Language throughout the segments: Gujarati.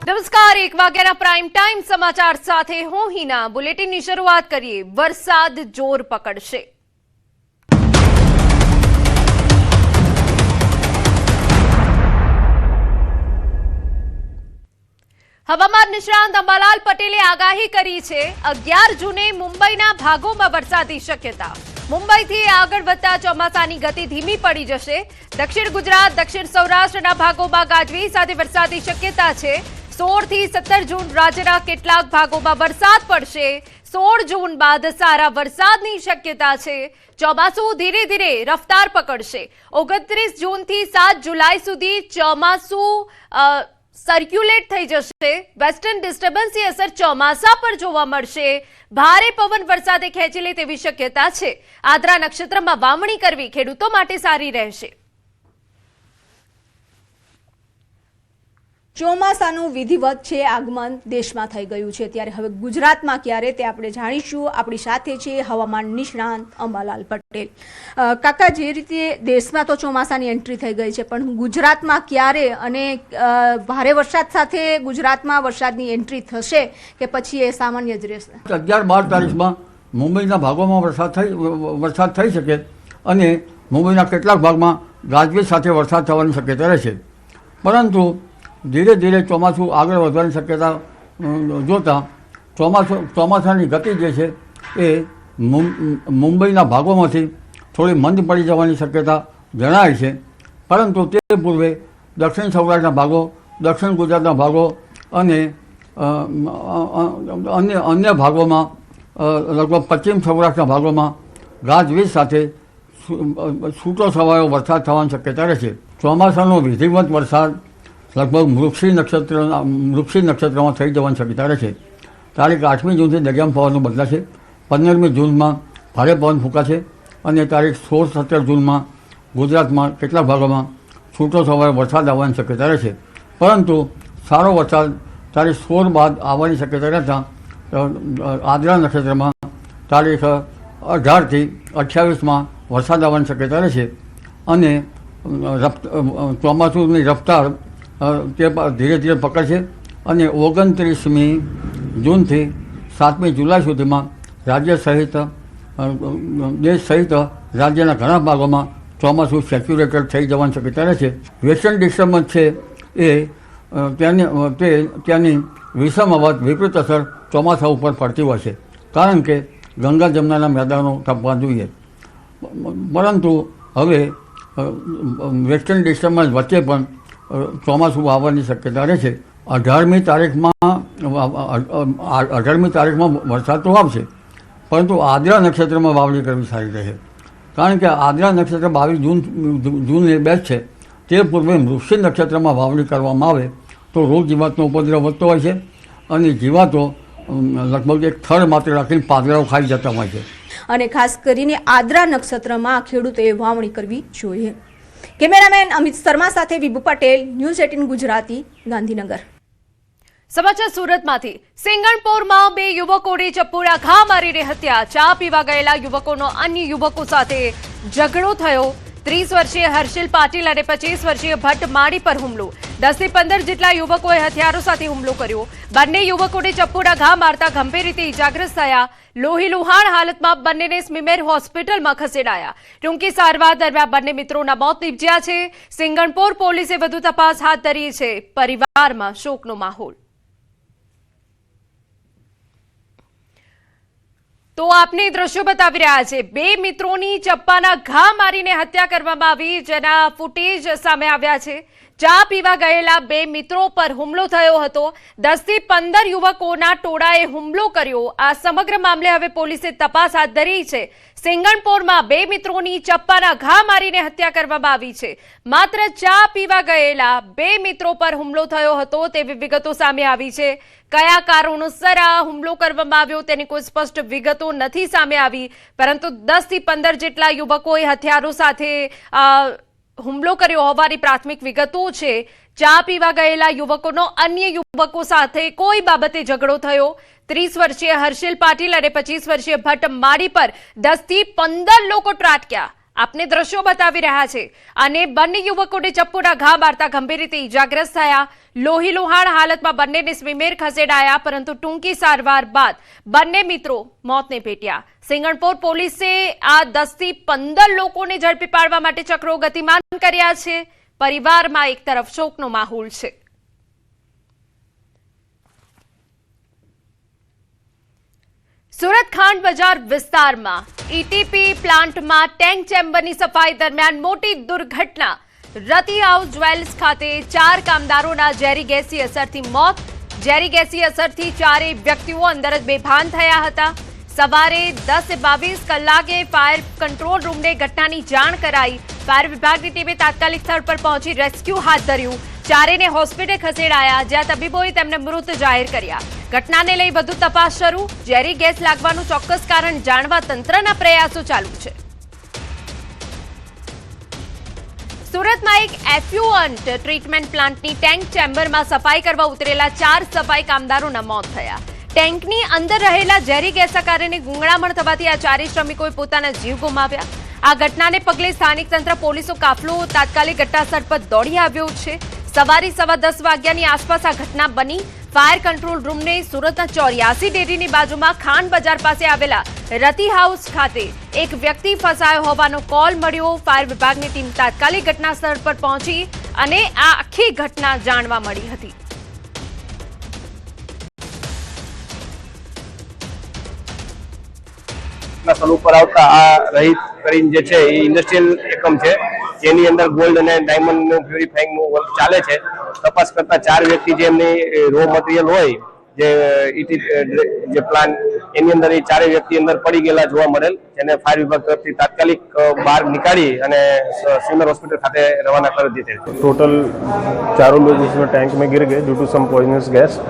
નમસ્કાર, 1 વાગ્યાના પ્રાઇમ ટાઈમ સમાચાર સાથે હું હિના. બુલેટિનની શરૂઆત કરીએ. વરસાદ જોર પકડશે. હવામાન નિષ્ણાંત અંબાલાલ પટેલે આગાહી કરી છે 11 જૂને મુંબઈના ભાગોમાં વરસાદની શક્યતા. મુંબઈથી આગળ વધતા ચોમાસાની ગતિ ધીમી પડી જશે. દક્ષિણ ગુજરાત, દક્ષિણ સૌરાષ્ટ્રના ભાગોમાં ગાજવીજ સાથે વરસાદની શક્યતા છે. 16 થી 17 જૂન રાજ્યના કેટલાક ભાગોમાં વરસાદ પડશે. 16 જૂન બાદ સારા વરસાદની શક્યતા છે. ચોમાસું ધીરે ધીરે રફતાર પકડશે. 29 જૂનથી 7 જુલાઈ સુધી ચોમાસું સર્ક્યુલેટ થઈ જશે. વેસ્ટર્ન ડિસ્ટર્બન્સની અસર ચોમાસા પર જોવા મળશે. ભારે પવન વરસાદે ખેંચી લે તેવી શક્યતા છે. આદ્રા નક્ષત્રમાં વાવણી કરવી ખેડૂતો માટે સારી રહેશે. ચોમાસાનું વિધિવત છે આગમન દેશમાં થઈ ગયું છે, ત્યારે હવે ગુજરાતમાં ક્યારે તે આપણે જાણીશું. આપણી સાથે છે હવામાન નિષ્ણાંત અંબાલાલ પટેલ. કાકા, જે રીતે દેશમાં તો ચોમાસાની એન્ટ્રી થઈ ગઈ છે, પણ ગુજરાતમાં ક્યારે અને ભારે વરસાદ સાથે ગુજરાતમાં વરસાદની એન્ટ્રી થશે કે પછી એ સામાન્ય જ રહેશે? 11-12 તારીખમાં મુંબઈના ભાગોમાં વરસાદ થઈ શકે અને મુંબઈના કેટલાક ભાગમાં ગાજવીજ સાથે વરસાદ થવાની શક્યતા રહેશે. પરંતુ ધીરે ધીરે ચોમાસું આગળ વધવાની શક્યતા જોતાં ચોમાસાની ગતિ જે છે એ મુંબઈના ભાગોમાંથી થોડી મંદ પડી જવાની શક્યતા જણાય છે. પરંતુ તે પૂર્વે દક્ષિણ સૌરાષ્ટ્રના ભાગો, દક્ષિણ ગુજરાતના ભાગો અને અન્ય ભાગોમાં, લગભગ પશ્ચિમ સૌરાષ્ટ્રના ભાગોમાં ગાજવીજ સાથે છૂટો છવાયો વરસાદ થવાની શક્યતા રહેશે. ચોમાસાનો વિધિવત વરસાદ લગભગ મૃગશી નક્ષત્રમાં થઈ જવાની શક્યતા રહેશે. તારીખ 8મી જૂનથી દરિયામાં પવનનું બદલાશે. 15મી જૂનમાં ભારે પવન ફૂંકાશે અને તારીખ 16-17 જૂનમાં ગુજરાતમાં કેટલાક ભાગોમાં છૂટો છવાયો વરસાદ આવવાની શક્યતા રહેશે. પરંતુ સારો વરસાદ તારીખ 16 બાદ આવવાની શક્યતા રહેતા આદ્રા નક્ષત્રમાં તારીખ 18થી 28માં વરસાદ આવવાની શક્યતા રહેશે અને ચોમાસુની રફતાર તે ધીરે ધીરે પકડશે અને 29મી જૂનથી 7મી જુલાઈ સુધીમાં રાજ્ય સહિત દેશ સહિત રાજ્યના ઘણા ભાગોમાં ચોમાસું સેચ્યુરેટેડ થઈ જવાની શક્યતા રહેશે. વેસ્ટર્ન ડિસ્ટર્બન્સ છે એ ત્યાંની વિષમ અવધ વિપરીત અસર ચોમાસા ઉપર પડતી હોય છે, કારણ કે ગંગા જમનાના મેદાનો તપવા જોઈએ. પરંતુ હવે વેસ્ટર્ન ડિસ્ટર્બન્સ વચ્ચે પણ ચોમાસું આવવાની શક્યતા રહેશે. 18મી તારીખમાં વરસાદ તો આવશે, પરંતુ આદ્રા નક્ષત્રમાં વાવણી કરવી સારી રહે, કારણ કે આદ્રા નક્ષત્ર 22 જૂનને બેસ્ટ છે. તે પૂર્વે મૃગશી નક્ષત્રમાં વાવણી કરવામાં આવે તો રોગ જીવાતનો ઉપદ્રવ વધતો હોય છે અને જીવાતો લગભગ એક થડ માત્ર રાખીને પાંદડાઓ ખાઈ જતા હોય છે. અને ખાસ કરીને આદ્રા નક્ષત્રમાં ખેડૂતોએ વાવણી કરવી જોઈએ. કેમેરામેન અમિત શર્મા સાથે વિભુ પટેલ, ન્યૂઝ 18 ગુજરાતી, ગાંધીનગર. સમાચાર સુરતમાંથી. સિંગણપોરમાં 2 યુવકોને ચપ્પુના ઘા મારીને હત્યા. ચા પીવા ગયેલા યુવકોનો અન્ય યુવકો સાથે ઝઘડો થયો. 30 વર્ષીય હર્ષિલ પાટીલ અને 25 વર્ષીય ભટ્ટ માળી પર હુમલો. 10 થી 15 જેટલા યુવકોએ હથિયારો સાથે હુમલો કર્યો. બંને યુવકોને ચપ્પુના ઘા મારતા ગંભીર રીતે ઇજાગ્રસ્ત થયા. લોહી લુહાણ હાલતમાં બંનેને સ્મીમેર હોસ્પિટલમાં ખસેડાયા. ટૂંકી સારવાર દરમિયાન બંને મિત્રોના મોત નીપજ્યા છે. સિંગણપોર પોલીસે વધુ તપાસ હાથ ધરી છે. પરિવારમાં શોકનો માહોલ. તો આપને દ્રશ્યો બતાવી રહ્યા છે. 2 મિત્રોની ચપ્પાના ઘા મારીને હત્યા કરવામાં આવી, જેના ફૂટેજ સામે આવ્યા છે. ચા પીવા ગયેલા 2 મિત્રો પર હુમલો થયો હતો. 10 થી 15 યુવકોના ટોળાએ હુમલો કર્યો. આ સમગ્ર મામલે હવે પોલીસે તપાસ હાથ ધરી છે. સિંગણપોરમાં 2 મિત્રોની ચપ્પાના ઘા મારીને હત્યા કરવામાં આવી છે. માત્ર ચા પીવા ગયેલા 2 મિત્રો પર હુમલો થયો હતો તેવી વિગતો સામે આવી છે. કયા કારણોસર આ હુમલો કરવામાં આવ્યો તેની કોઈ સ્પષ્ટ વિગતો નથી સામે આવી, પરંતુ 10 થી 15 જેટલા યુવકોએ હથિયારો સાથે હુમલો કર્યો હોવાની પ્રાથમિક વિગતો છે. ચા પીવા ગયેલા યુવકોનો અન્ય યુવકો સાથે કોઈ બાબતે ઝઘડો થયો. 30 વર્ષીય હર્ષિલ પાટીલ અને 25 વર્ષીય ભટ્ટ માળી પર 10 થી 15 લોકો ત્રાટક્યા. આપને દ્રશ્યો બતાવી રહ્યા છે અને બંને યુવકોને ચપ્પુના ઘા મારતા ગંભીર રીતે ઈજાગ્રસ્ત થયા. લોહી લુહાણ હાલતમાં બંનેને સ્વીમેર ખસેડાયા, પરંતુ ટૂંકી સારવાર બાદ બંને મિત્રો મોતને ભેટ્યા. સિંગણપોર પોલીસે આ 10 થી 15 લોકોને ઝડપી પાડવા માટે ચક્રો ગતિમાન કર્યા છે. પરિવારમાં એક તરફ શોકનો માહોલ છે. સુરત ખાંડ બજાર વિસ્તારમાં ઈટીપી પ્લાન્ટમાં ટેન્ક ચેમ્બરની સફાઈ દરમિયાન મોટી દુર્ઘટના. રતિ હાઉસ જ્વેલ્સ ખાતે 4 કામદારોના ઝેરી ગેસની અસરથી મોત. ઝેરી ગેસની અસરથી 4 વ્યક્તિઓ અંદર જ બેભાન થયા હતા. સવારે 10:22 કલાકે ફાયર કંટ્રોલ રૂમને ઘટનાની જાણ કરાઈ. ફાયર વિભાગની ટીમે તાત્કાલિક સ્થળ પર પહોંચી રેસ્ક્યુ હાથ ધર્યું. 4ને હોસ્પિટલ ખસેડાયા, જ્યાં તબીબોએ તેમને મૃત જાહેર કર્યા. ઘટનાને લઈ વધુ તપાસ શરૂ. ઝેરી ગેસ લાગવાનું ચોક્કસ કારણ જાણવા તંત્રના પ્રયાસો ચાલુ છે. સુરતમાં એક એફ્યુઅન્ટ ટ્રીટમેન્ટ પ્લાન્ટની ટેન્ક ચેમ્બરમાં સફાઈ કરવા ઉતરેલા 4 સફાઈ કામદારોના મોત થયા. ટેન્કની અંદર રહેલા ઝેરી ગેસના કારણે ગુંગળામણ થવાથી આ 4 શ્રમિકોએ પોતાના જીવ ગુમાવ્યા. આ ઘટનાને પગલે સ્થાનિક તંત્ર પોલીસો કાફલો તાત્કાલિક ઘટનાસ્થળ પર દોડી આવ્યો છે. સવારે 10:15 વાગ્યાની આસપાસ આ ઘટના બની. ફાયર કંટ્રોલ રૂમને સુરતના 84 ડેરીની બાજુમાં ખાંડ બજાર પાસે આવેલા રતિ હાઉસ ખાતે એક વ્યક્તિ ફસાયો હોવાનો કોલ મળ્યો. ફાયર વિભાગની ટીમ તાત્કાલિક ઘટનાસ્થળ પર પહોંચી અને આ આખી ઘટના જાણવા મળી હતી. સ્થળ ઉપર આવતા આ રહિત કરીને જે છે એ ઇન્ડસ્ટ્રીયલ એકમ છે, જેની અંદર ગોલ્ડ અને ડાયમંડ નું પ્યુરિફાઈંગ નું વર્ક ચાલે છે. તપાસ કરતા 4 વ્યક્તિ જે એમની રો મટીરિયલ હોય જે પ્લાન એની અંદર એ 4 વ્યક્તિ અંદર પડી ગયેલા જોવા મળેલ, જેને ફાયર વિભાગ તરફથી તાત્કાલિક બહાર નીકાળી અને સિવિલ હોસ્પિટલ ખાતે રવાના કરી દીધેલ. टोटल 4 लोग इसमें टैंक में गिर गए due to some poisonous gas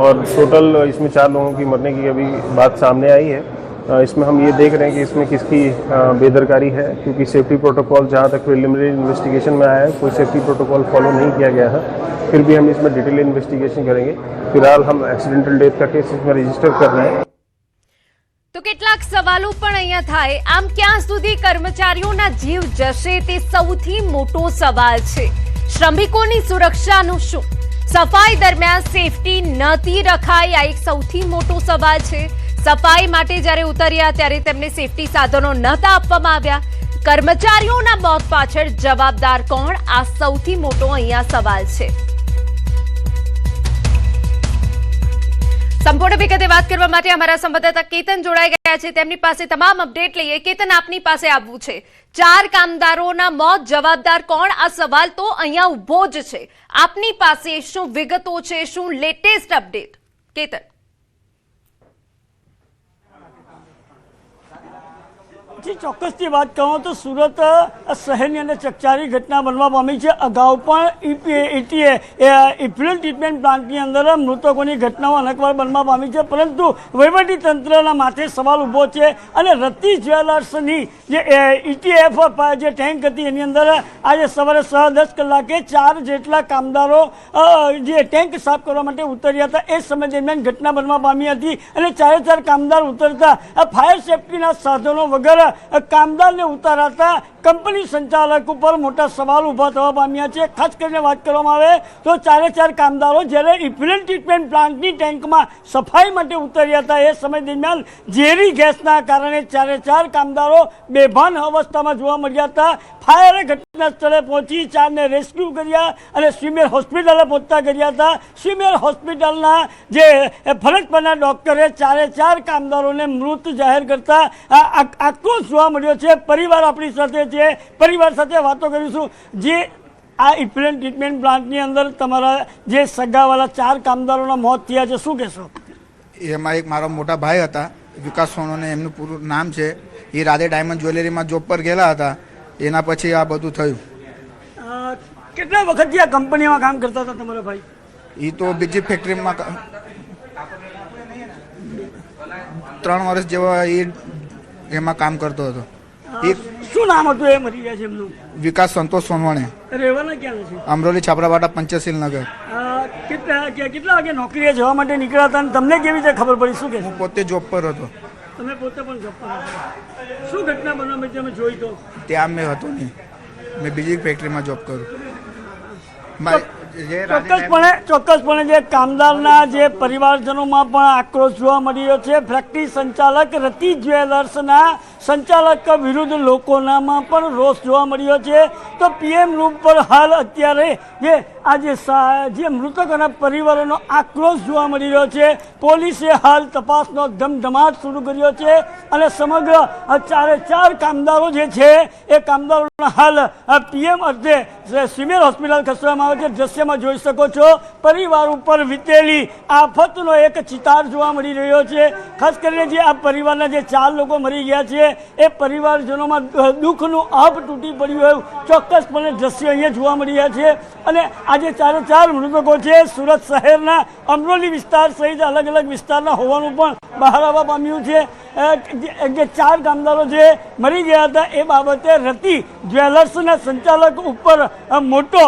और टोटल इसमें 4 लोगों की मरने की अभी बात सामने आई है. इसमें हम ये देख रहे हैं कि इसमें किसकी बेदरकारी है, क्योंकि सेफ्टी प्रोटोकॉल जहाँ तक प्रिलिमिनरी इन्वेस्टिगेशन में आया है कोई सेफ्टी प्रोटोकॉल फॉलो नहीं किया गया है. फिर भी हम इसमें डिटेल इन्वेस्टिगेशन करेंगे. फिलहाल हम एक्सीडेंटल डेथ का केस इसमें रजिस्टर कर रहे हैं. તો કેટલાક સવાલો પણ અહીંયા થાય. આમ ક્યાં સુધી કર્મચારીઓના જીવ જશે તે સૌથી મોટો સવાલ છે. શ્રમિકોની સુરક્ષાનું શું? સફાઈ દરમિયાન સેફટી નહોતી રખાઈ, આ એક સૌથી મોટો સવાલ છે. સફાઈ માટે જ્યારે ઉતર્યા ત્યારે તેમને સેફટી સાધનો નહોતા આપવામાં આવ્યા. કર્મચારીઓના મોત પાછળ જવાબદાર કોણ? આ સૌથી મોટો અહીંયા સવાલ છે. સંપૂર્ણ વિગતે વાત કરવા માટે અમારા સંવાદદાતા કેતન જોડાઈ ગયા છે. તેમની પાસે તમામ અપડેટ લઈએ. કેતન, આપની પાસે આવવું છે. 4 કામદારોના મોત, જવાબદાર કોણ? આ સવાલ તો અહીંયા ઉભો જ છે. આપની પાસે શું વિગતો છે, શું લેટેસ્ટ અપડેટ? કેતન. જી, ચોક્કસથી વાત કરું તો સુરત શહેરની અંદર ચકચારી ઘટના બનવા પામી છે. અગાઉ પણ ઇફ્લુએન્ટ ટ્રીટમેન્ટ પ્લાન્ટની અંદર મૃતકોની ઘટનાઓ અનેકવાર બનવા પામી છે, પરંતુ વહીવટી તંત્રના માથે સવાલ ઊભો છે. અને રતિ જ્વેલર્સની જે ETF જે ટેન્ક હતી એની અંદર આજે સવારે 10:30 કલાકે 4 જેટલા કામદારો જે ટેન્ક સાફ કરવા માટે ઉતર્યા હતા એ સમય દરમિયાન ઘટના બનવા પામી હતી. અને 4 કામદાર ઉતરતા ફાયર સેફટીના સાધનો વગર કામદારને ઉતારાતા કંપની સંચાલક ઉપર મોટા સવાલ ઊભા થવા પામ્યા છે. ખાસ કરીને વાત કરવામાં આવે તો 4 કામદારો જ્યારે ઇફ્લુએન્ટ ટ્રીટમેન્ટ પ્લાન્ટની ટેન્કમાં સફાઈ માટે ઉતર્યા હતા એ સમય દરમિયાન ઝેરી ગેસના કારણે 4 કામદારો બેભાન અવસ્થામાં જોવા મળ્યા હતા. ફાયરે ઘટના સ્થળે પહોંચી 4ને રેસ્ક્યુ કર્યા અને સ્વીમેર હોસ્પિટલે પહોંચતા કર્યા હતા. સ્વીમેર હોસ્પિટલના જે ફરજ પરના ડોક્ટરે 4 કામદારોને મૃત જાહેર કરતા આક્રોશ જોવા મળ્યો છે. પરિવાર આપણી સાથે છે, પરિવાર સાથે વાતો કરીશું. જે આ ઇફ્લુએન્ટ ટ્રીટમેન્ટ પ્લાન્ટની અંદર તમારા જે સગાવાળા 4 કામદારોના મોત થયા છે, શું કહેશો? એમાં એક મારો મોટા ભાઈ હતા, વિકાસ સોનોને એમનું પૂરું નામ છે. એ રાધે ડાયમંડ જ્વેલરીમાં જોબ પર ગયેલા હતા, એના પછી આ બધું થયું. કેટલા વખતથી આ કંપનીમાં કામ કરતા હતા તમારા ભાઈ? એ તો બીજી ફેક્ટરીમાં 3 વર્ષ જેવા એ એમાં કામ કરતો હતો. શું નામ હતું એ મરી ગયા છે એમનું? વિકાસ સંતોષ સોનવાણે. રહેવાના ક્યાં છે? અમરોલી છાપરાવાડા પંચશીલ નગર. કેટલા વાગે નોકરીએ જવા માટે નીકળ્યા હતા અને તમને કેવી રીતે ખબર પડી? શું કે હું પોતે જોબ પર હતો. તમે પોતે પણ જોબ પર હતા. શું ઘટના બનવા તમે જોઈ તો? ત્યાં મેં હતો નહીં, મેં બીજી ફેક્ટરીમાં જોબ કરું. જે ચોક્કસપણે જે કામદારના જે પરિવારજનોમાં પણ આક્રોશ જોવા મળી રહ્યો છે. ફેક્ટરી સંચાલક રતિ જ્વેલર્સના સંચાલક વિરુદ્ધ લોકોનામાં પણ રોષ જોવા મળ્યો છે. તો પીએમ રૂમ પર હાલ અત્યારે જે મૃતકોના પરિવારોનો આક્રોશ જોવા મળી રહ્યો છે. પોલીસે હાલ તપાસનો ધમધમાટ શરૂ કર્યો છે અને સમગ્ર ચારે ચાર કામદારો જે છે એ કામદારોના હાલ પીએમ અર્થે સિવિલ હોસ્પિટલ ખસેડવામાં આવે છે. દ્રશ્યમાં જોઈ શકો છો પરિવાર ઉપર વીતેલી આફતનો એક ચિતાર જોવા મળી રહ્યો છે. ખાસ કરીને જે આ પરિવારના જે 4 લોકો મરી ગયા છે એ પરિવારજનોમાં દુઃખનું આભ તૂટી પડ્યું એવું ચોક્કસપણે દ્રશ્યો અહીંયા જોવા મળી રહ્યા છે. અને આજે ચારે ચાર મૃતકો છે સુરત શહેરના અમરોલી વિસ્તાર સહિત અલગ અલગ વિસ્તારના હોવાનું પણ બહાર આવવા પામ્યું છે. જે 4 કામદારો જે મરી ગયા હતા એ બાબતે રતિ જ્વેલર્સના સંચાલક ઉપર મોટો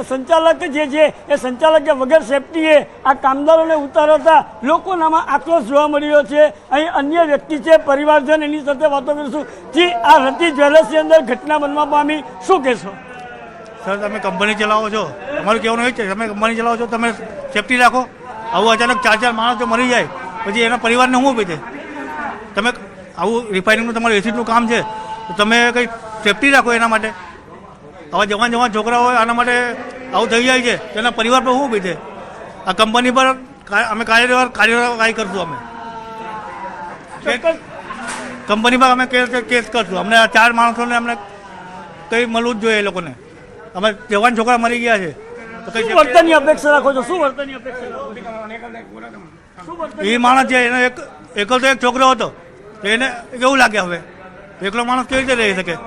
સંચાલક જે છે એ સંચાલકે વગર સેફટીએ આ કામદારોને ઉતારતા લોકોનામાં આક્રોશ જોવા મળી રહ્યો છે. અહીં અન્ય વ્યક્તિ છે પરિવારજન, એની સાથે વાતો કરીશું. જી, આ રતિ જ્વેલર્સની અંદર ઘટના બનવા પામી, શું કહેશો? સર, તમે કંપની ચલાવો છો, અમારું કહેવાનું એ જ છે તમે કંપની ચલાવો છો, તમે સેફટી રાખો. આવું અચાનક 4 માણસ જો મરી જાય પછી એના પરિવારને શું આપે છે? તમે આવું રિફાઇનિંગનું તમારું એસિડનું કામ છે તો તમે કંઈ સેફટી રાખો એના માટે. આવા જવાન છોકરા હોય આના માટે આવું થઈ જાય છે તો એના પરિવાર પર શું આપે છે? આ કંપની પર અમે કાર્યવાહી કરશું. અમે કંપની પર અમે કેસ કરશું. અમને આ 4 માણસોને અમને કંઈ મળવું જ જોઈએ. એ લોકોને અમે જવાન છોકરા મરી ગયા છે તો કઈ વર્તનની અપેક્ષા રાખો છો? શું વર્તનની અપેક્ષા રાખો છો? એ માણસ છે એનો એકલો તો એક છોકરો હતો તો એને કેવું લાગે? હવે એકલો માણસ કેવી રીતે રહી શકે?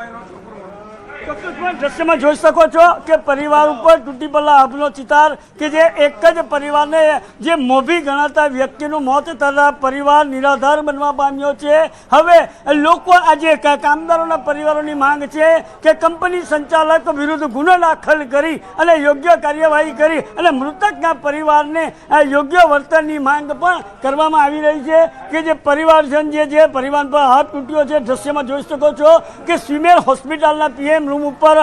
દ્રશ્યમાં જોઈ શકો છો કે પરિવાર ઉપર તૂટી પડેલા આભનો ચિતાર કે જે એક જ પરિવારને જે મોભી ગણાતા વ્યક્તિનું મોત થતા પરિવાર નિરાધાર બનવા પામ્યો છે. હવે લોકો આજે કામદારોના પરિવારોની માંગ છે કે કંપની સંચાલક વિરુદ્ધ ગુનો દાખલ કરી અને યોગ્ય કાર્યવાહી કરી અને મૃતકના પરિવારને યોગ્ય વર્તનની માંગ પણ કરવામાં આવી રહી છે. કે જે પરિવારજન જે પરિવાર પર હાથ તૂટ્યો છે, દ્રશ્યમાં જોઈ શકો છો કે સિવિલ હોસ્પિટલના પીએમ રૂમ ઉપર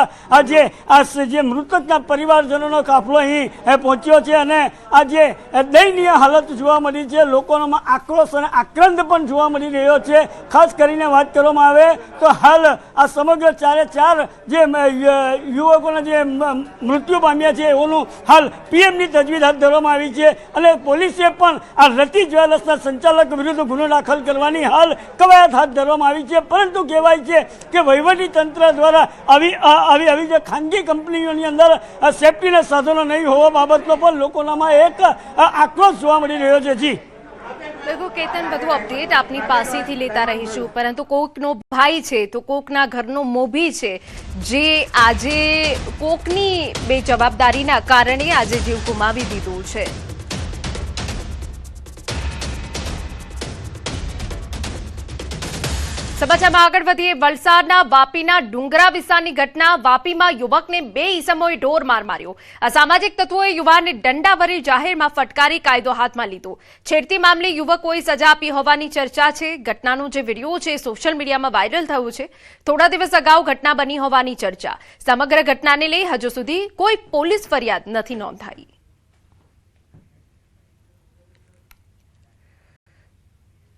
જે મૃતકના પરિવારજનોનો કાફલો અહીં પહોંચ્યો છે અને આ જે દયનીય હાલત જોવા મળી છે. લોકોમાં આક્રોશ અને આક્રંદ પણ જોવા મળી રહ્યો છે. ખાસ કરીને વાત કરવામાં આવે તો હાલ આ સમગ્ર ચારે ચાર જે યુવકોના જે મૃત્યુ પામ્યા છે એઓનું હાલ પીએમની તજવીજ હાથ ધરવામાં આવી છે અને પોલીસે પણ આ રતિ જ્વેલર્સના સંચાલક વિરુદ્ધ ગુનો દાખલ કરવાની હાલ કવાયત હાથ ધરવામાં આવી છે. પરંતુ કહેવાય છે કે વહીવટી તંત્ર દ્વારા આવી જે ખાનગી કંપનીઓની અંદર સેફટીના સાધનો નહીં હોવા બાબતનો પણ લોકોનામાં એક આક્રોશ જોવા મળી રહ્યો છે. જી બિલકુલ કેતન, બધું અપડેટ આપની પાસેથી લેતા રહીશું. પરંતુ કોકનો ભાઈ છે તો કોકના ઘરનો મોભી છે જે આજે કોકની બેજવાબદારીના કારણે આજે જીવ ગુમાવી દીધું છે. સમાચારમાં આગળ વધીએ. વલસાડના વાપીના ડુંગરા વિસ્તારની ઘટના. વાપીમાં યુવકને 2 ઈસમોએ ઢોર માર માર્યો. અસામાજિક તત્વોએ યુવાનને દંડા ભરી જાહેરમાં ફટકારી કાયદો હાથમાં લીધો. છેડતી મામલે યુવકોએ સજા આપી હોવાની ચર્ચા છે. ઘટનાનો જે વિડીયો છે સોશિયલ મીડિયામાં વાયરલ થયો છે. થોડા દિવસ અગાઉ ઘટના બની હોવાની ચર્ચા. સમગ્ર ઘટનાને લઈ હજુ સુધી કોઈ પોલીસ ફરિયાદ નથી નોંધાઈ.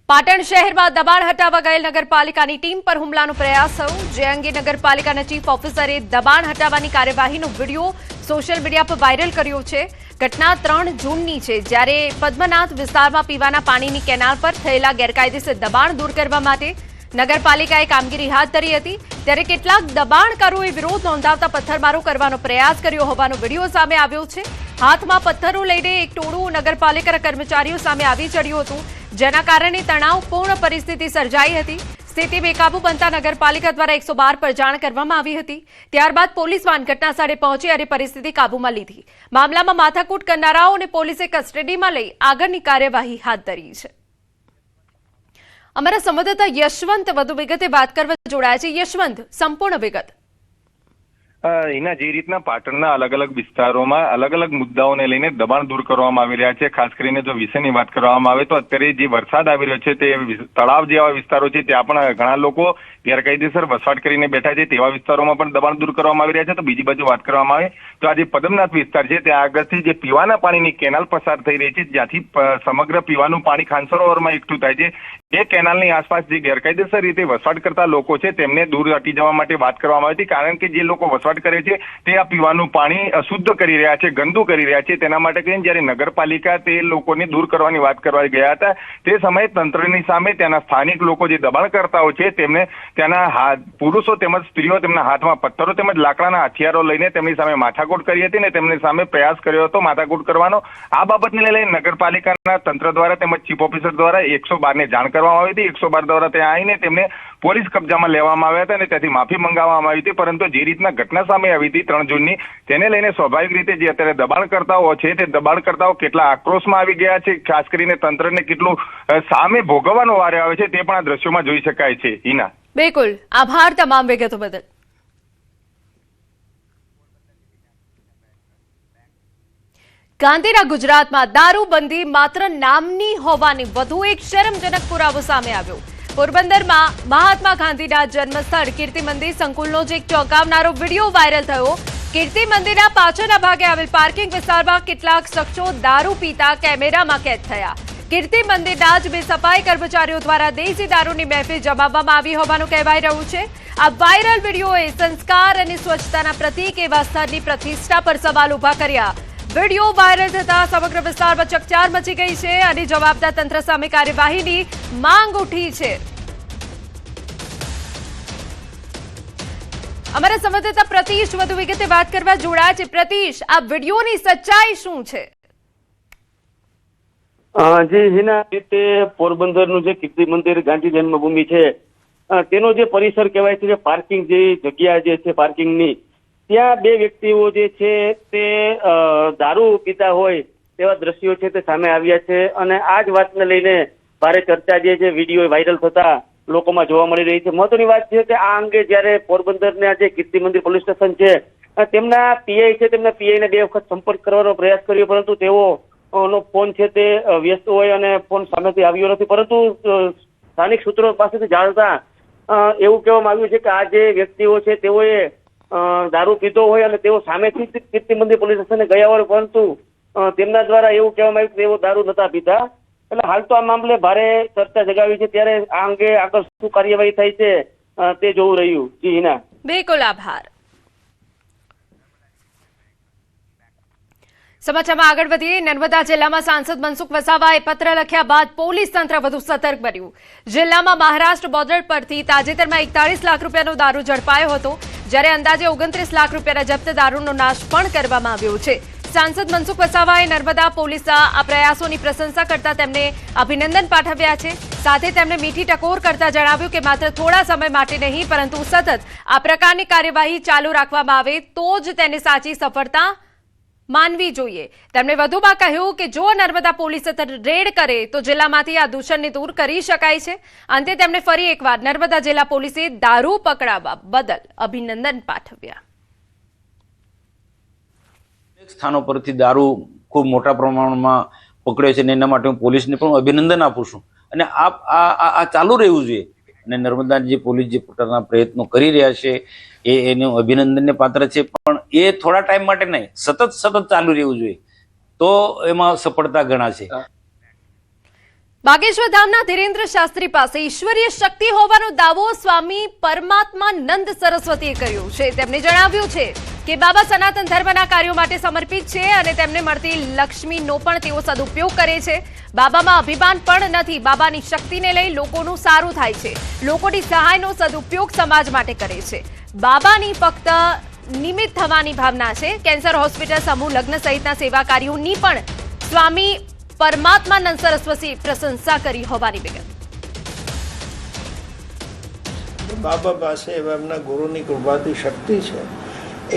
પાટણ શહેરમાં દબાણ હટાવવા ગયેલ નગરપાલિકાની ટીમ પર હુમલાનો પ્રયાસ થયો. જે અંગે નગરપાલિકાના ચીફ ઓફિસરે દબાણ હટાવવાની કાર્યવાહીનો વિડીયો સોશિયલ મીડિયા પર વાયરલ કર્યો છે. ઘટના 3 જૂનની છે, જ્યારે પદ્મનાથ વિસ્તારમાં પીવાના પાણીની કેનાલ પર થયેલા ગેરકાયદેસર દબાણ દૂર કરવા માટે નગરપાલિકાએ કામગીરી હાથ ધરી હતી. ત્યારે કેટલાક દબાણકારોએ વિરોધ નોંધાવતા પથ્થરમારો કરવાનો પ્રયાસ કર્યો હોવાનો વિડીયો સામે આવ્યો છે. હાથમાં પથ્થરો લઈને એક ટોળું નગરપાલિકાના કર્મચારીઓ સામે આવી ચડ્યું હતું, જેના કારણે તણાવપૂર્ણ પરિસ્થિતિ સર્જાઈ હતી. સ્થિતિ બેકાબુ બનતા નગરપાલિકા દ્વારા 112 પર જાણ કરવામાં આવી હતી. ત્યારબાદ પોલીસ વાન ઘટના સ્થળે પહોંચી અને પરિસ્થિતિ કાબૂમાં લીધી. મામલામાં માથાકૂટ કરનારાઓને પોલીસે કસ્ટડીમાં લઈ આગળની કાર્યવાહી હાથ ધરી છે. અમારા સંવાદદાતા યશવંત વધુ વિગતે વાત કરવા જોડાયા છે. યશવંત, સંપૂર્ણ વિગત. એના જે રીતના પાટણના અલગ અલગ વિસ્તારોમાં અલગ અલગ મુદ્દાઓને લઈને દબાણ દૂર કરવામાં આવી રહ્યા છે. ખાસ કરીને જો વિષયની વાત કરવામાં આવે તો અત્યારે જે વરસાદ આવી રહ્યો છે તે તળાવ જેવા વિસ્તારો છે ત્યાં પણ ઘણા લોકો ગેરકાયદેસર વસવાટ કરીને બેઠા છે. તેવા વિસ્તારોમાં પણ દબાણ દૂર કરવામાં આવી રહ્યા છે. તો બીજી બાજુ વાત કરવામાં આવે તો આ જે પદમનાથ વિસ્તાર છે ત્યાં આગળથી જે પીવાના પાણીની કેનાલ પસાર થઈ રહી છે, જ્યાંથી સમગ્ર પીવાનું પાણી ખાનસરોવરમાં એકઠું થાય છે, એ કેનાલની આસપાસ જે ગેરકાયદેસર રીતે વસવાટ કરતા લોકો છે તેમને દૂર હટી જવા માટે વાત કરવામાં આવી હતી. કારણ કે જે લોકો વસવાટ કરે છે તે આ પીવાનું પાણી અશુદ્ધ કરી રહ્યા છે, ગંદુ કરી રહ્યા છે. તેના માટે કહીને જ્યારે નગરપાલિકા તે લોકોને દૂર કરવાની વાત કરવા ગયા હતા તે સમયે તંત્રની સામે ત્યાંના સ્થાનિક લોકો જે દબાણકર્તાઓ છે તેમને ત્યાંના પુરુષો તેમજ સ્ત્રીઓ તેમના હાથમાં પથ્થરો તેમજ લાકડાના હથિયારો લઈને તેમની સામે માથાકૂટ કરી હતી ને તેમની સામે પ્રયાસ કર્યો હતો માથાકૂટ કરવાનો. આ બાબતને લઈને નગરપાલિકાના તંત્ર દ્વારા તેમજ ચીફ ઓફિસર દ્વારા 112 ને જાણ કરવામાં આવી હતી. 112 દ્વારા ત્યાં આવીને તેમને પોલીસ કબજામાં લેવામાં આવ્યા હતા અને ત્યાંથી માફી મંગાવવામાં આવી હતી. પરંતુ જે રીતના ઘટના સામે આવી હતી 3 જૂનની, તેને લઈને સ્વાભાવિક રીતે જે અત્યારે દબાણકર્તાઓ છે તે દબાણકર્તાઓ કેટલા આક્રોશમાં આવી ગયા છે, ખાસ કરીને તંત્રને કેટલું સામે ભોગવવાનો વારો આવે છે તે પણ આ દ્રશ્યોમાં જોઈ શકાય છે. હિના, બિલકુલ આભાર તમામ વિગતો બદલ. ગાંધીના ગુજરાતમાં દારૂબંધી માત્ર નામની હોવાની વધુ એક શરમજનક પુરાવો સામે આવ્યો. પોરબંદરમાં મહાત્મા ગાંધીના જન્મસ્થળ કીર્તિ મંદિર સંકુલનો જે એક ચોંકાવનારો વિડીયો વાયરલ થયો. કીર્તિ મંદિરના પાછળના ભાગે આવેલ પાર્કિંગ વિસ્તારમાં કેટલાક શખ્સો દારૂ પીતા કેમેરામાં કેદ થયા. કીર્તિ મંદિરના જ બે સફાઈ કર્મચારીઓ દ્વારા દેશી દારૂની મહેફિલ જમાવવામાં આવી હોવાનું કહેવાઈ રહ્યું છે. આ વાયરલ વિડીયોએ સંસ્કાર અને સ્વચ્છતાના પ્રતીક એવા સ્થળની પ્રતિષ્ઠા પર સવાલ ઉભા કર્યા. વિડીયો વાયરલ થતા સમગ્ર વિસ્તારમાં ચકચાર મચી ગઈ છે અને જવાબદાર તંત્ર સામે કાર્યવાહીની માંગ ઉઠી છે. અમારા સંવાદદાતા પ્રતીશ વધુ વિગતે વાત કરવા જોડાયા છે. પ્રતીશ, આ વિડીયોની સચ્ચાઈ શું છે? જી હિના, તે પોરબંદરનું જે કીર્તિ મંદિર ગાંધી જન્મભૂમિ છે તેનો જે પરિસર કહેવાય છે, જે પાર્કિંગ જે જગ્યા જે છે પાર્કિંગની, ત્યાં બે વ્યક્તિઓ જે છે તે દારૂ પીતા હોય તેવા દ્રશ્યો છે તે સામે આવ્યા છે. અને આ જ વાતને લઈને ભારે ચર્ચા જે છે વિડીયો વાયરલ થતા લોકોમાં જોવા મળી રહી છે. મહત્વની વાત છે કે આ અંગે જયારે પોરબંદરના જે કીર્તિ મંદિર પોલીસ સ્ટેશન છે તેમના પીઆઈ છે, તેમના પીઆઈને 2 વખત સંપર્ક કરવાનો પ્રયાસ કર્યો, પરંતુ તેઓ નો ફોન છે તે વ્યસ્ત હોય અને ફોન સામેથી આવ્યો નથી. પરંતુ સ્થાનિક સૂત્રો પાસેથી જાણતા એવું કહેવામાં આવ્યું છે કે આ જે વ્યક્તિઓ છે તેઓએ દારૂ પીતો હોય અને તેઓ સામેથી કીર્તિ મંદિર પોલીસ સ્ટેશને ગયા હોય, પરંતુ તેમના દ્વારા એવું કહેવામાં આવ્યું કે તેઓ દારૂ નતા પીતા. એટલે હાલ તો આ મામલે ભારે ચર્ચા જગાવી છે. ત્યારે આ અંગે આગળ શું કાર્યવાહી થાય છે તે જોવું રહ્યું. જી હિના. બિલકુલ આભાર. સમાચારમાં આગળ વધીએ. નર્મદા જિલ્લામાં સાંસદ મનસુખ વસાવાએ પત્ર લખ્યા બાદ પોલીસ તંત્ર વધુ સતર્ક બન્યું. જિલ્લામાં મહારાષ્ટ્ર બોર્ડર પરથી તાજેતરમાં 41 લાખ રૂપિયાનો દારૂ ઝડપાયો હતો, જ્યારે અંદાજે 29 લાખ રૂપિયાના જપ્ત દારૂનો નાશ પણ કરવામાં આવ્યો છે. સાંસદ મનસુખ વસાવાએ નર્મદા પોલીસના આ પ્રયાસોની પ્રશંસા કરતા તેમને અભિનંદન પાઠવ્યા છે. સાથે તેમણે મીઠી ટકોર કરતા જણાવ્યું કે માત્ર થોડા સમય માટે નહીં પરંતુ સતત આ પ્રકારની કાર્યવાહી ચાલુ રાખવામાં આવે તો જ તેને સાચી સફળતા માનવી જોઈએ. તેમણે વધુમાં કહ્યું કે જો નર્મદા પોલીસ રેડ કરે તો જિલ્લામાંથી આ દૂષણને દૂર કરી શકાય છે. અંતે તેમણે ફરી એકવાર નર્મદા જિલ્લા પોલીસે દારૂ પકડાવવા બદલ અભિનંદન પાઠવ્યા. સ્થાનો પરથી દારૂ ખૂબ મોટા પ્રમાણમાં પકડ્યો છે અને એના માટે હું પોલીસને પણ અભિનંદન આપું છું. અને આ ચાલુ રહેવું જોઈએ. અને નર્મદા જે પોલીસ જે પ્રકારના પ્રયત્નો કરી રહ્યા છે એનું અભિનંદનને પાત્ર છે, પણ એ થોડા ટાઈમ માટે નહીં, સતત ચાલુ રહેવું જોઈએ તો એમાં સફળતા ગણાશે. બાગેશ્વર ધામના ધીરેન્દ્ર શાસ્ત્રી પાસે ઈશ્વરીય શક્તિ હોવાનો દાવો સ્વામી પરમાત્મા નંદ સરસ્વતીએ કર્યો છે. તેમણે જણાવ્યું છે કે બાબા સનાતન ધર્મના કાર્યો માટે સમર્પિત છે અને તેમને મળતી લક્ષ્મીનો પણ તેઓ સદુપયોગ કરે છે. બાબામાં અભિમાન પણ નથી. બાબાની શક્તિને લઈ લોકોનું સારું થાય છે. લોકોની સહાયનો સદુપયોગ સમાજ માટે કરે છે. બાબાની ફક્ત નિમિત્ત થવાની ભાવના છે. કેન્સર હોસ્પિટલ, સમૂહ લગ્ન સહિતના સેવા કાર્યોની પણ સ્વામી પરમાત્મા નંદ સરસ્વતી પ્રશંસા કરી હોવાની વિગત. બાબા પાસે એમના ગુરુની કૃપાથી શક્તિ છે,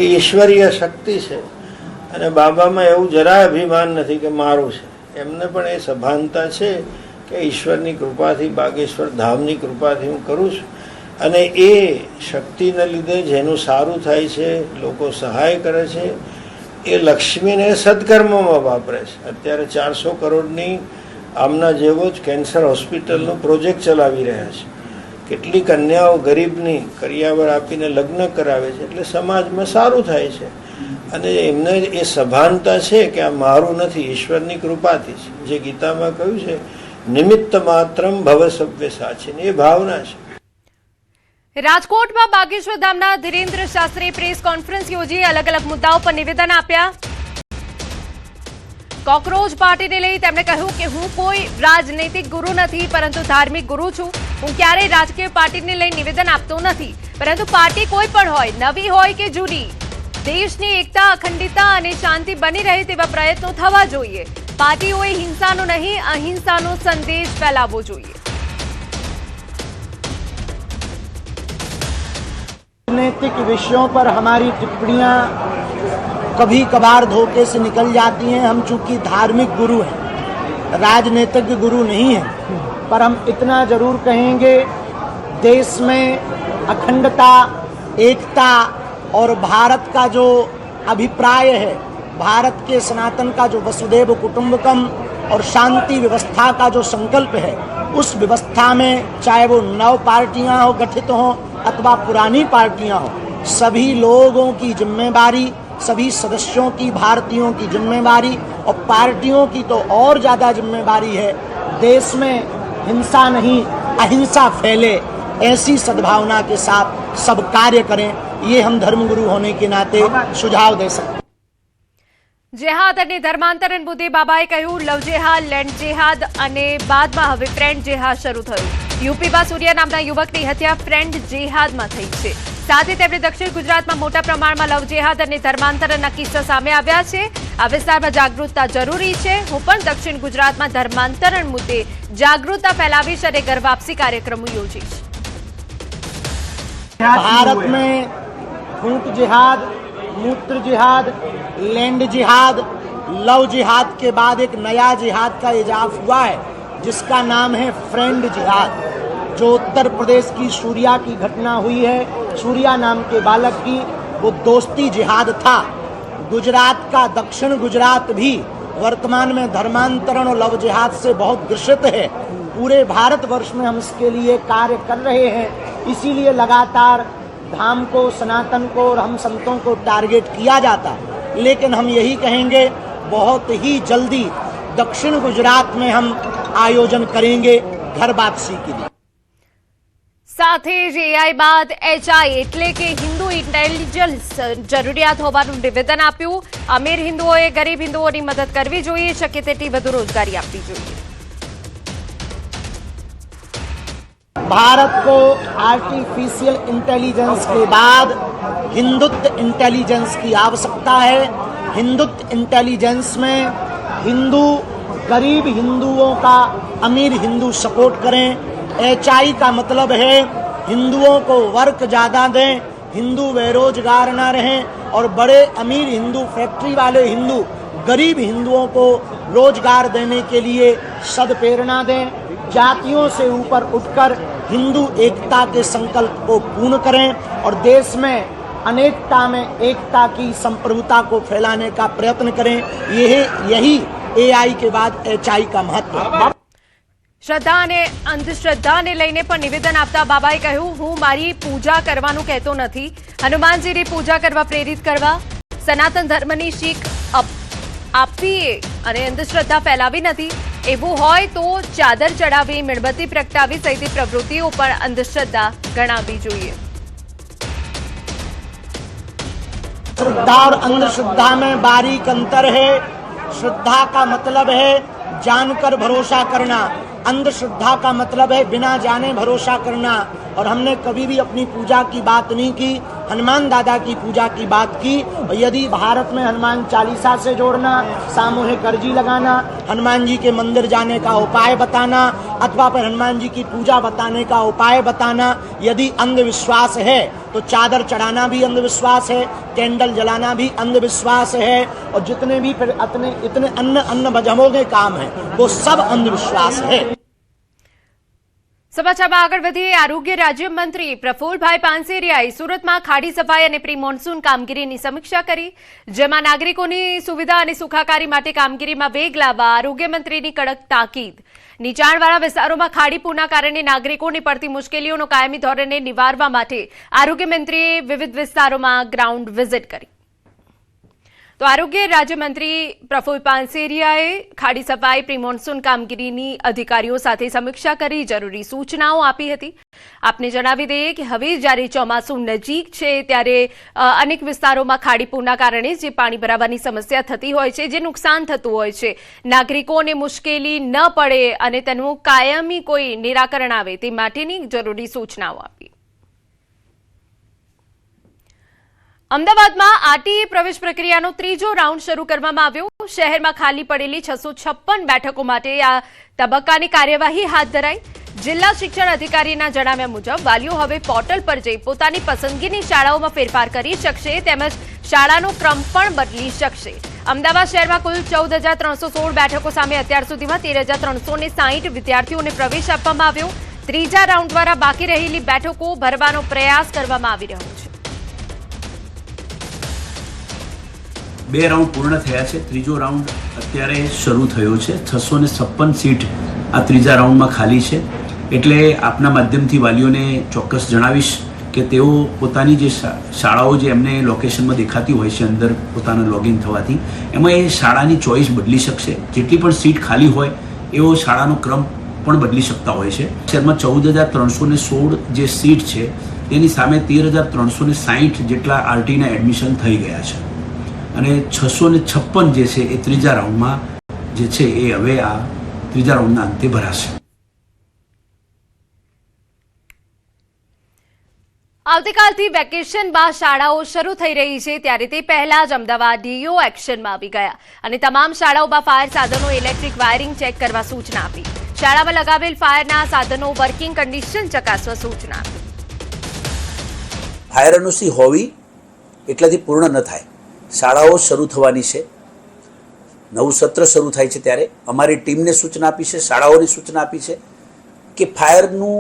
એ ઈશ્વરીય શક્તિ છે. અને બાબામાં એવું જરાય અભિમાન નથી કે મારું છે. એમને પણ એ સભાનતા છે કે ઈશ્વરની કૃપાથી, બાગેશ્વર ધામની કૃપાથી હું કરું છું. અને એ શક્તિને લીધે જેનું સારું થાય છે, લોકો સહાય કરે છે, એ લક્ષ્મીને સદકર્મમાં વાપરે છે. અત્યારે 400 કરોડની આમના જેવો જ કેન્સર હોસ્પિટલનો પ્રોજેક્ટ ચલાવી રહ્યા છે. કેટલી કન્યાઓ ગરીબની કરિયાવર આપીને લગ્ન કરાવે છે, એટલે સમાજમાં સારું થાય છે. અને એમને એ સભાનતા છે કે આ મારું નથી, ઈશ્વરની કૃપાથી છે. જે ગીતામાં કહ્યું છે, નિમિત્ત માત્રમ ભવ સભ્ય સાચી, એ ભાવના છે. રાજકોટમાં બાગેશ્વર ધામના ધીરેન્દ્ર શાસ્ત્રીએ પ્રેસ કોન્ફરન્સ યોજી અલગ અલગ મુદ્દાઓ પર નિવેદન આપ્યા. કોકરોચ પાર્ટીને લઈ તેમણે કહ્યું કે હું કોઈ રાજનૈતિક ગુરુ નથી, પરંતુ ધાર્મિક ગુરુ છું. હું ક્યારેય રાજકીય પાર્ટીને લઈ નિવેદન આપતો નથી, પરંતુ પાર્ટી કોઈ પણ હોય, નવી હોય કે જૂની, દેશની એકતા, અખંડિતતા અને શાંતિ બની રહે તેવા પ્રયત્નો થવા જોઈએ. પાર્ટીઓએ હિંસાનો નહીં, અહિંસાનો સંદેશ ફેલાવવો જોઈએ. राजनीतिक विषयों पर हमारी टिप्पणियां कभी कभार धोखे से निकल जाती हैं. हम चूंकि धार्मिक गुरु हैं, राजनीतिक गुरु नहीं हैं, पर हम इतना जरूर कहेंगे, देश में अखंडता, एकता और भारत का जो अभिप्राय है, भारत के सनातन का जो वसुधैव कुटुंबकम और शांति व्यवस्था का जो संकल्प है, उस व्यवस्था में चाहे वो नव पार्टियां हो गठित हों अथवा पुरानी पार्टियां हो, सभी लोगों की जिम्मेवारी, सभी सदस्यों की, भारतीयों की जिम्मेवारी और पार्टियों की तो और ज़्यादा जिम्मेवारी है, देश में हिंसा नहीं अहिंसा फैले, ऐसी सद्भावना के साथ सब कार्य करें. ये हम धर्मगुरु होने के नाते सुझाव दे सकते हैं. જેહાદ અને ધર્માંતરણ મુદ્દે બાબાએ કહ્યું, લવ જેહાદ, લેન્ડ જેહાદ અને બાદમાં હવે ફ્રેન્ડ જેહાદ શરૂ થયું. યુપીમાં સૂર્યા નામના યુવકની હત્યા ફ્રેન્ડ જેહાદમાં થઈ છે. સાથે તેમણે દક્ષિણ ગુજરાતમાં મોટા પ્રમાણમાં લવ જેહાદ અને ધર્માંતરણના કિસ્સા સામે આવ્યા છે. આ વિસ્તારમાં જાગૃતતા જરૂરી છે. હું પણ દક્ષિણ ગુજરાતમાં ધર્માંતરણ મુદ્દે જાગૃતતા ફેલાવીશ અને ઘર વાપસી કાર્યક્રમો યોજીશ. भारत में फूंक जिहाद, मूत्र जिहाद, लैंड जिहाद, लव जिहाद के बाद एक नया जिहाद का इजाफ हुआ है, जिसका नाम है फ्रेंड जिहाद. जो उत्तर प्रदेश की सूर्या की घटना हुई है, सूर्या नाम के बालक की, वो दोस्ती जिहाद था. गुजरात का दक्षिण गुजरात भी वर्तमान में धर्मांतरण और लव जिहाद से बहुत ग्रसित है. पूरे भारतवर्ष में हम इसके लिए कार्य कर रहे हैं. इसीलिए लगातार धाम को, सनातन को और हम संतों को टारगेट किया जाता है. लेकिन हम यही कहेंगे, बहुत ही जल्दी दक्षिण गुजरात में हम आयोजन करेंगे घर वापसी के लिए. સાથે જ એઆઈ બાદ એચઆઈ એટલે કે હિન્દુ ઇન્ટેલિજન્સ જરૂરિયાત હોવાનું નિવેદન આપ્યું. અમીર હિન્દુઓએ ગરીબ હિન્દુઓની મદદ કરવી જોઈએ, શક્ય તેટલી વધુ રોજગારી આપવી જોઈએ. भारत को आर्टिफिशियल इंटेलिजेंस के बाद हिंदुत्व इंटेलिजेंस की आवश्यकता है. हिंदुत्व इंटेलिजेंस में हिंदू, गरीब हिंदुओं का अमीर हिंदू सपोर्ट करें. एचआई का मतलब है हिंदुओं को वर्क ज़्यादा दें, हिंदू बेरोजगार ना रहें और बड़े अमीर हिंदू, फैक्ट्री वाले हिंदू गरीब हिंदुओं को रोजगार देने के लिए सदप्रेरणा दें. जातियों से ऊपर उठकर हिंदू एकता के संकल्प को पूर्ण करें और देश में अनेकता में एकता की संप्रभुता को फैलाने का प्रयत्न करें. यही एआई के बाद एचआई का महत्व है. શ્રદ્ધા અને અંધશ્રદ્ધાને લઈને પણ નિવેદન આપતા બાબાએ કહ્યું, હું મારી પૂજા કરવાનું કહેતો નથી, હનુમાનજીની પૂજા કરવા પ્રેરિત કરવા, સનાતન ધર્મની શીખ આપવી અને અંધશ્રદ્ધા ફેલાવી નથી. એવું હોય તો ચાદર ચડાવી, મીણબત્તી પ્રગટાવી સહિતની પ્રવૃત્તિઓ પણ અંધશ્રદ્ધા ગણાવવી જોઈએ. श्रद्धा और अंधश्रद्धा में बारीक अंतर है. श्रद्धा का मतलब है जानकर भरोसा करना, अंधश्रद्धा का मतलब है बिना जाने भरोसा करना. और हमने कभी भी अपनी पूजा की बात नहीं की, हनुमान दादा की पूजा की बात की. और यदि भारत में हनुमान चालीसा से जोड़ना, सामूहिक अर्जी लगाना, हनुमान जी के मंदिर जाने का उपाय बताना अथवा फिर हनुमान जी की पूजा बताने का उपाय बताना यदि अंधविश्वास है, तो चादर चढ़ाना भी अंधविश्वास है, कैंडल जलाना भी अंधविश्वास है, और जितने भी फिर इतने अन्य मजहबों के काम हैं वो सब अंधविश्वास है. સમાચારમાં આગળ વધીએ. આરોગ્ય રાજ્યમંત્રી પ્રફુલભાઈ પાનસેરિયાએ સુરતમાં ખાડી સફાઈ અને પ્રી મોન્સૂન કામગીરીની સમીક્ષા કરી, જેમાં નાગરિકોની સુવિધા અને સુખાકારી માટે કામગીરીમાં વેગ લાવવા આરોગ્યમંત્રીની કડક તાકીદ. નીચાણવાળા વિસ્તારોમાં ખાડી પૂરના કારણે નાગરિકોને પડતી મુશ્કેલીઓનો કાયમી ધોરણે નિવારવા માટે આરોગ્યમંત્રીએ વિવિધ વિસ્તારોમાં ગ્રાઉન્ડ વિઝિટ કરી. તો આરોગ્ય રાજ્યમંત્રી પ્રફુલ પાનસેરિયાએ ખાડી સફાઈ પ્રી મોન્સૂન કામગીરીની અધિકારીઓ સાથે સમીક્ષા કરી જરૂરી સૂચનાઓ આપી હતી. આપને જણાવી દઈએ કે હવે જ્યારે ચોમાસું નજીક છે ત્યારે અનેક વિસ્તારોમાં ખાડી પૂરના કારણે જે પાણી ભરાવાની સમસ્યા થતી હોય છે, જે નુકસાન થતું હોય છે, નાગરિકોને મુશ્કેલી ન પડે અને તેનું કાયમી કોઈ નિરાકરણ આવે તે માટેની જરૂરી સૂચનાઓ આપી. અમદાવાદમાં આરટીઈ પ્રવેશ પ્રક્રિયાનો ત્રીજો રાઉન્ડ શરૂ કરવામાં આવ્યો. શહેરમાં ખાલી પડેલી 656 બેઠકો માટે આ તબક્કાની કાર્યવાહી હાથ ધરાઈ. જિલ્લા શિક્ષણ અધિકારીના જણાવ્યા મુજબ વાલીઓ હવે પોર્ટલ પર જઈ પોતાની પસંદગીની શાળાઓમાં ફેરફાર કરી શકશે, તેમજ શાળાનો ક્રમ પણ બદલી શકશે. અમદાવાદ શહેરમાં કુલ 14,316 બેઠકો સામે અત્યાર સુધીમાં 13,360 વિદ્યાર્થીઓને પ્રવેશ આપવામાં આવ્યો. ત્રીજા રાઉન્ડ દ્વારા બાકી રહેલી બેઠકો ભરવાનો પ્રયાસ કરવામાં આવી રહ્યો છે. 2 રાઉન્ડ પૂર્ણ થયા છે. ત્રીજો રાઉન્ડ અત્યારે શરૂ થયો છે. 656 સીટ આ ત્રીજા રાઉન્ડમાં ખાલી છે. એટલે આપના માધ્યમથી વાલીઓને ચોક્કસ જણાવીશ કે તેઓ પોતાની જે શાળાઓ જે એમને લોકેશનમાં દેખાતી હોય છે અંદર પોતાના લોગિન થવાથી, એમાં એ શાળાની ચોઈસ બદલી શકશે. જેટલી પણ સીટ ખાલી હોય એવો શાળાનો ક્રમ પણ બદલી શકતા હોય છે. શહેરમાં 14,316 જે સીટ છે તેની સામે 13,360 જેટલા આરટીના એડમિશન થઈ ગયા છે અને 656 જે છે એ ત્રીજા રાઉન્ડમાં જે છે એ હવે આ ત્રીજા રાઉન્ડના અંતે ભરાશે. આવતીકાલથી વેકેશન બાદ શાળાઓ શરૂ થઈ રહી છે ત્યારે તે પહેલા જ અમદાવાદ ડીઓ એક્શનમાં આવી ગયા અને તમામ શાળાઓમાં ફાયર સાધનો ઇલેક્ટ્રિક વાયરિંગ ચેક કરવા સૂચના આપી. શાળામાં લગાવેલ ફાયરના સાધનો વર્કિંગ કન્ડિશન ચકાસવા સૂચના આપી. ફાયર એનઓસી હોવી એટલાથી પૂર્ણ ન થાય. શાળાઓ શરૂ થવાની છે, નવું સત્ર શરૂ થાય છે ત્યારે અમારી ટીમને સૂચના આપી છે, શાળાઓને સૂચના આપી છે કે ફાયરનું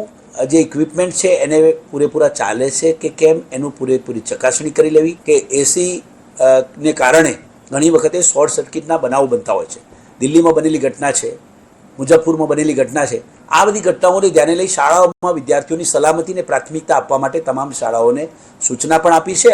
જે ઇક્વિપમેન્ટ છે એને પૂરેપૂરા ચાલે છે કે કેમ એનું પૂરેપૂરી ચકાસણી કરી લેવી. કે એસી ને કારણે ઘણી વખતે શોર્ટ સર્કિટના બનાવો બનતા હોય છે. દિલ્હીમાં બનેલી ઘટના છે, મુઝફ્ફરપુરમાં બનેલી ઘટના છે. આ બધી ઘટનાઓને ધ્યાને લઈ શાળાઓમાં વિદ્યાર્થીઓની સલામતીને પ્રાથમિકતા આપવા માટે તમામ શાળાઓને સૂચના પણ આપી છે.